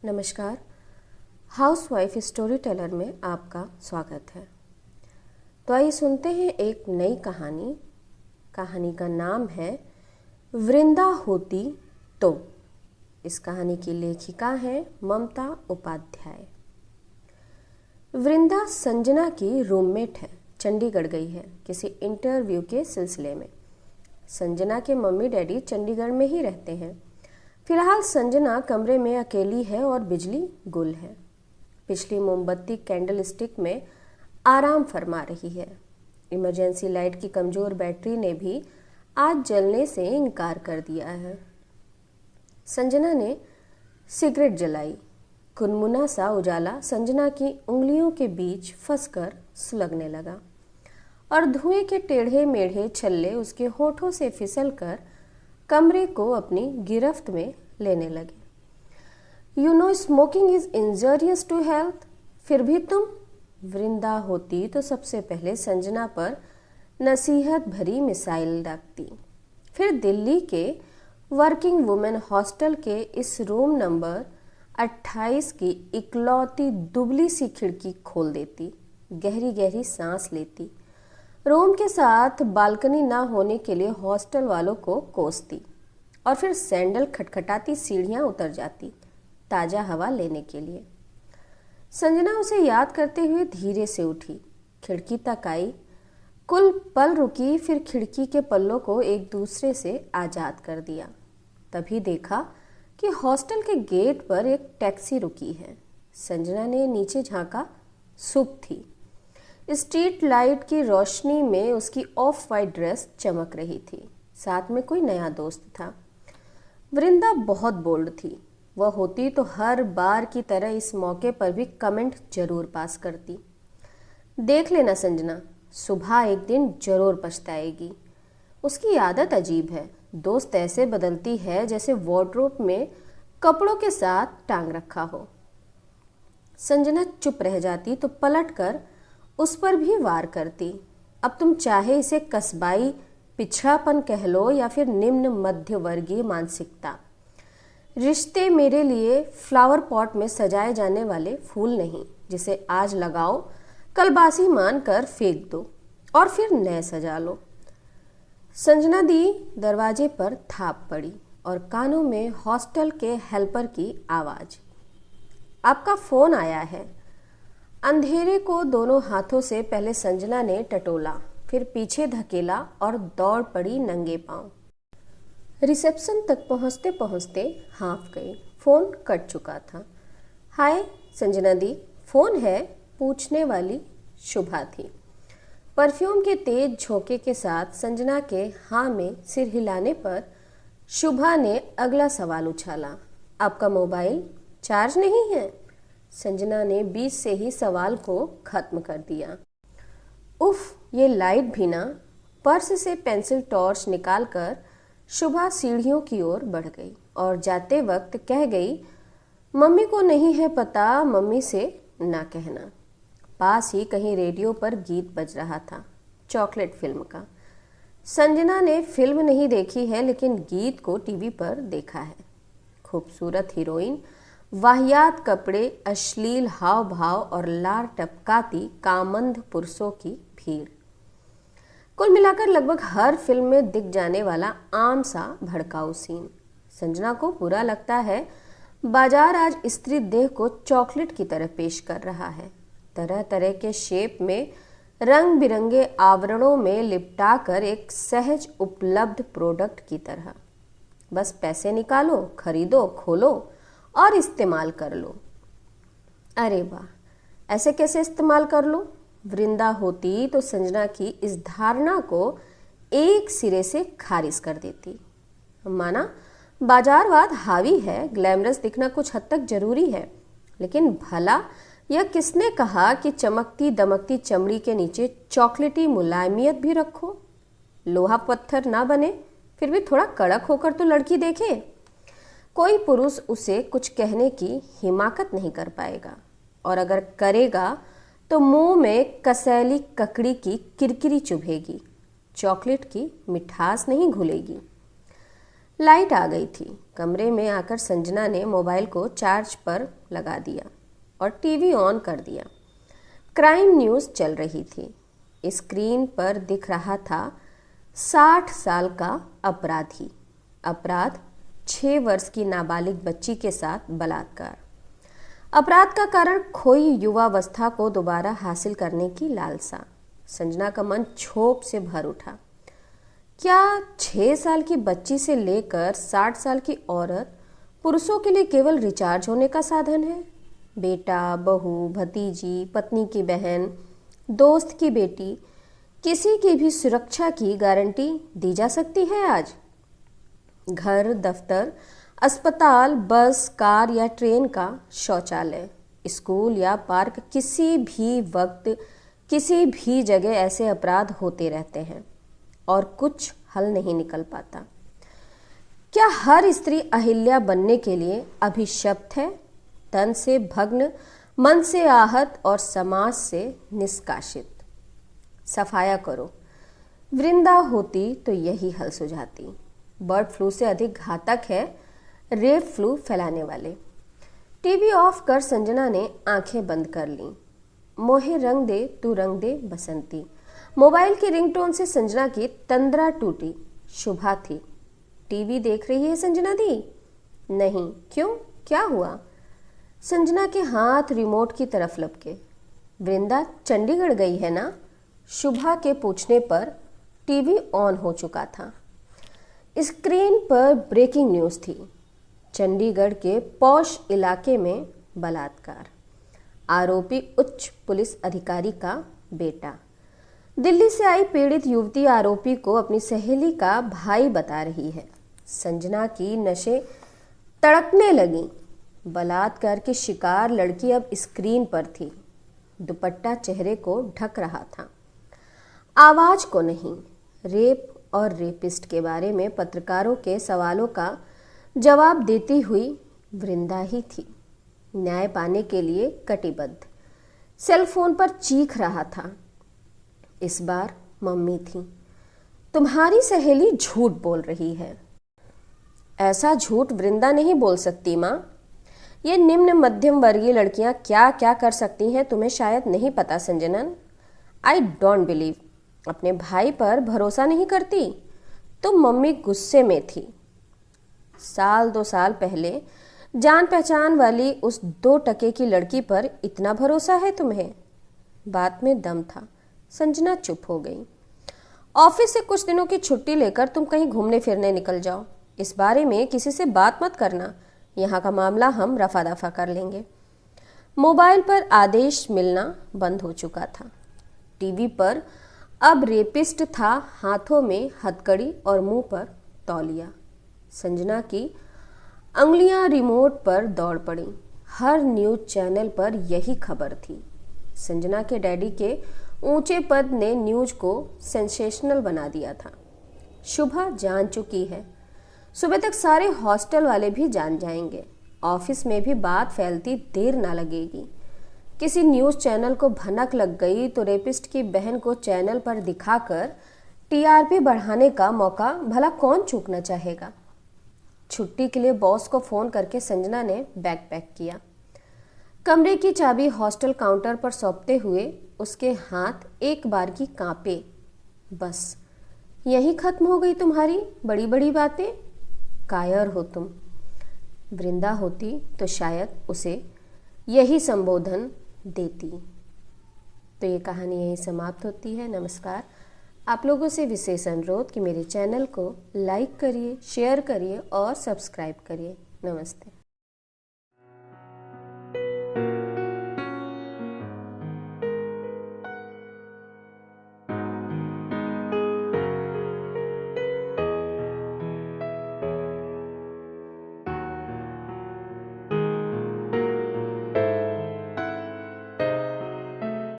नमस्कार। Housewife story teller में आपका स्वागत है। तो आइए सुनते हैं एक नई कहानी। कहानी का नाम है वृंदा होती तो। इस कहानी की लेखिका है ममता उपाध्याय। वृंदा संजना की रूममेट है। चंडीगढ़ गई है किसी इंटरव्यू के सिलसिले में। संजना के मम्मी डैडी चंडीगढ़ में ही रहते हैं। फिलहाल संजना कमरे में अकेली है और बिजली गुल है। पिछली मोमबत्ती कैंडल स्टिक में आराम फरमा रही है। इमरजेंसी लाइट की कमजोर बैटरी ने भी आज जलने से इनकार कर दिया है। संजना ने सिगरेट जलाई। कुनमुना सा उजाला संजना की उंगलियों के बीच फंसकर सुलगने लगा और धुएं के टेढ़े मेढ़े छल्ले उसके होठों से फिसलकर कमरे को अपनी गिरफ्त में लेने लगे। You know smoking is injurious to health, फिर भी तुम। वृंदा होती तो सबसे पहले संजना पर नसीहत भरी मिसाइल दागती, फिर दिल्ली के वर्किंग वुमेन हॉस्टल के इस रूम नंबर 28 की इकलौती दुबली सी खिड़की खोल देती, गहरी गहरी सांस लेती, रूम के साथ बालकनी ना होने के लिए हॉस्टल वालों को कोसती और फिर सैंडल खटखटाती सीढ़ियां उतर जाती ताजा हवा लेने के लिए। संजना उसे याद करते हुए धीरे से उठी, खिड़की तक आई, कुल पल रुकी, फिर खिड़की के पल्लों को एक दूसरे से आजाद कर दिया। तभी देखा कि हॉस्टल के गेट पर एक टैक्सी रुकी है। संजना ने नीचे झांका, सुबह थी। स्ट्रीट लाइट की रोशनी में उसकी ऑफ वाइट ड्रेस चमक रही थी। साथ में कोई नया दोस्त था। वृंदा बहुत बोल्ड थी। वह होती तो हर बार की तरह इस मौके पर भी कमेंट जरूर पास करती। देख लेना संजना, सुबह एक दिन जरूर पछताएगी। उसकी आदत अजीब है, दोस्त ऐसे बदलती है जैसे वार्डरोब में कपड़ों के साथ टांग रखा हो। संजना चुप रह जाती तो पलटकर उस पर भी वार करती। अब तुम चाहे इसे कस्बाई पिछड़ापन कह लो या फिर निम्न मध्य वर्गीय मानसिकता। रिश्ते मेरे लिए फ्लावर पॉट में सजाए जाने वाले फूल नहीं, जिसे आज लगाओ कल बासी मानकर फेंक दो और फिर नए सजा लो। संजना दी दरवाजे पर थाप पड़ी और कानों में हॉस्टल के हेल्पर की आवाज। आपका फोन आया है। अंधेरे को दोनों हाथों से पहले संजना ने टटोला, फिर पीछे धकेला और दौड़ पड़ी नंगे पांव। रिसेप्शन तक पहुंचते पहुंचते हाँफ गई। फोन कट चुका था। हाय संजना दी, फोन है, पूछने वाली शुभा थी। परफ्यूम के तेज झोंके के साथ संजना के हाँ में सिर हिलाने पर शुभा ने अगला सवाल उछाला। आपका मोबाइल चार्ज नहीं है? संजना ने बीच से ही सवाल को खत्म कर दिया। उफ, ये लाइट भी ना। पर्स से पेंसिल टॉर्च निकालकर शुभा सीढ़ियों की ओर बढ़ गई और जाते वक्त कह गई, मम्मी को नहीं है पता, मम्मी से ना कहना। पास ही कहीं रेडियो पर गीत बज रहा था, चॉकलेट फिल्म का। संजना ने फिल्म नहीं देखी है लेकिन गीत को टीवी पर देखा है। खूबसूरत हीरोइन, वाहियात कपड़े, अश्लील हाव भाव और लार टपकाती कामंद पुरुषों की भीड़। कुल मिलाकर लगभग हर फिल्म में दिख जाने वाला आम सा भड़काऊ सीन। संजना को बुरा लगता है बाजार आज स्त्री देह को चॉकलेट की तरह पेश कर रहा है, तरह तरह के शेप में, रंग बिरंगे आवरणों में लिपटा कर एक सहज उपलब्ध प्रोडक्ट की तरह। बस पैसे निकालो, खरीदो, खोलो और इस्तेमाल कर लो। अरे वाह, ऐसे कैसे इस्तेमाल कर लो? वृंदा होती तो संजना की इस धारणा को एक सिरे से खारिज कर देती। माना बाजारवाद हावी है, ग्लैमरस दिखना कुछ हद तक जरूरी है, लेकिन भला यह किसने कहा कि चमकती दमकती चमड़ी के नीचे चॉकलेटी मुलायमियत भी रखो? लोहा पत्थर ना बने, फिर भी थोड़ा कड़क होकर तो लड़की देखे। कोई पुरुष उसे कुछ कहने की हिमाकत नहीं कर पाएगा, और अगर करेगा तो मुंह में कसैली ककड़ी की किरकिरी चुभेगी, चॉकलेट की मिठास नहीं घुलेगी। लाइट आ गई थी। कमरे में आकर संजना ने मोबाइल को चार्ज पर लगा दिया और टीवी ऑन कर दिया। क्राइम न्यूज़ चल रही थी। स्क्रीन पर दिख रहा था 60 साल का अपराधी। अपराध 6 वर्ष की नाबालिग बच्ची के साथ बलात्कार। अपराध का कारण खोई युवावस्था को दोबारा हासिल करने की लालसा। संजना का मन क्षोभ से भर उठा। क्या 6 साल की बच्ची से लेकर 60 साल की औरत पुरुषों के लिए केवल रिचार्ज होने का साधन है? बेटा, बहू, भतीजी, पत्नी की बहन, दोस्त की बेटी, किसी की भी सुरक्षा की गारंटी दी जा सकती है आज? घर, दफ्तर, अस्पताल, बस, कार या ट्रेन का शौचालय, स्कूल या पार्क, किसी भी वक्त किसी भी जगह ऐसे अपराध होते रहते हैं और कुछ हल नहीं निकल पाता। क्या हर स्त्री अहिल्या बनने के लिए अभिशप्त है? तन से भग्न, मन से आहत और समाज से निष्कासित। सफाया करो। वृंदा होती तो यही हल सुझाती। बर्ड फ्लू से अधिक घातक है रेप फ्लू फैलाने वाले। टीवी ऑफ कर संजना ने आंखें बंद कर लीं। मोहे रंग दे तू रंग दे बसंती। मोबाइल की रिंगटोन से संजना की तंद्रा टूटी। शुभा थी। टीवी देख रही है संजना दी? नहीं। क्यों, क्या हुआ? संजना के हाथ रिमोट की तरफ लपके। वृंदा चंडीगढ़ गई है ना? शुभा के पूछने पर टीवी ऑन हो चुका था। स्क्रीन पर ब्रेकिंग न्यूज़ थी। चंडीगढ़ के पॉश इलाके में बलात्कार। आरोपी उच्च पुलिस अधिकारी का बेटा। दिल्ली से आई पीड़ित युवती आरोपी को अपनी सहेली का भाई बता रही है। संजना की नसें तड़कने लगीं। बलात्कार की शिकार लड़की अब स्क्रीन पर थी। दुपट्टा चेहरे को ढक रहा था, आवाज को नहीं। रेप और रेपिस्ट के बारे में पत्रकारों के सवालों का जवाब देती हुई वृंदा ही थी। न्याय पाने के लिए कटिबद्ध। सेल फोन पर चीख रहा था। इस बार मम्मी थी। तुम्हारी सहेली झूठ बोल रही है। ऐसा झूठ वृंदा नहीं बोल सकती माँ। ये निम्न मध्यम वर्गीय लड़कियां क्या क्या कर सकती हैं तुम्हें शायद नहीं पता संजनन। I don't believe. अपने भाई पर भरोसा नहीं करती? तो मम्मी गुस्से में थी। 1-2 साल पहले जान पहचान वाली उस 2 टके की लड़की पर इतना भरोसा है तुम्हें? बात में दम था। संजना चुप हो गई। ऑफिस से कुछ दिनों की छुट्टी लेकर तुम कहीं घूमने फिरने निकल जाओ। इस बारे में किसी से बात मत करना। यहाँ का मामला हम रफा दफा कर लेंगे। मोबाइल पर आदेश मिलना बंद हो चुका था। टीवी पर अब रेपिस्ट था, हाथों में हथकड़ी और मुंह पर तौलिया। संजना की अंगुलियां रिमोट पर दौड़ पड़ी। हर न्यूज चैनल पर यही खबर थी। संजना के डैडी के ऊंचे पद ने न्यूज को सेंसेशनल बना दिया था। शुभा जान चुकी है। सुबह तक सारे हॉस्टल वाले भी जान जाएंगे। ऑफिस में भी बात फैलती देर ना लगेगी। किसी न्यूज चैनल को भनक लग गई तो रेपिस्ट की बहन को चैनल पर दिखाकर टीआरपी बढ़ाने का मौका भला कौन चूकना चाहेगा। छुट्टी के लिए बॉस को फोन करके संजना ने बैग पैक किया। कमरे की चाबी हॉस्टल काउंटर पर सौंपते हुए उसके हाथ एक बार की कांपे। बस यही खत्म हो गई तुम्हारी बड़ी बड़ी बातें? कायर हो तुम। वृंदा होती तो शायद उसे यही संबोधन देती। तो ये कहानी यहीं समाप्त होती है। नमस्कार। आप लोगों से विशेष अनुरोध कि मेरे चैनल को लाइक करिए, शेयर करिए और सब्सक्राइब करिए। नमस्ते।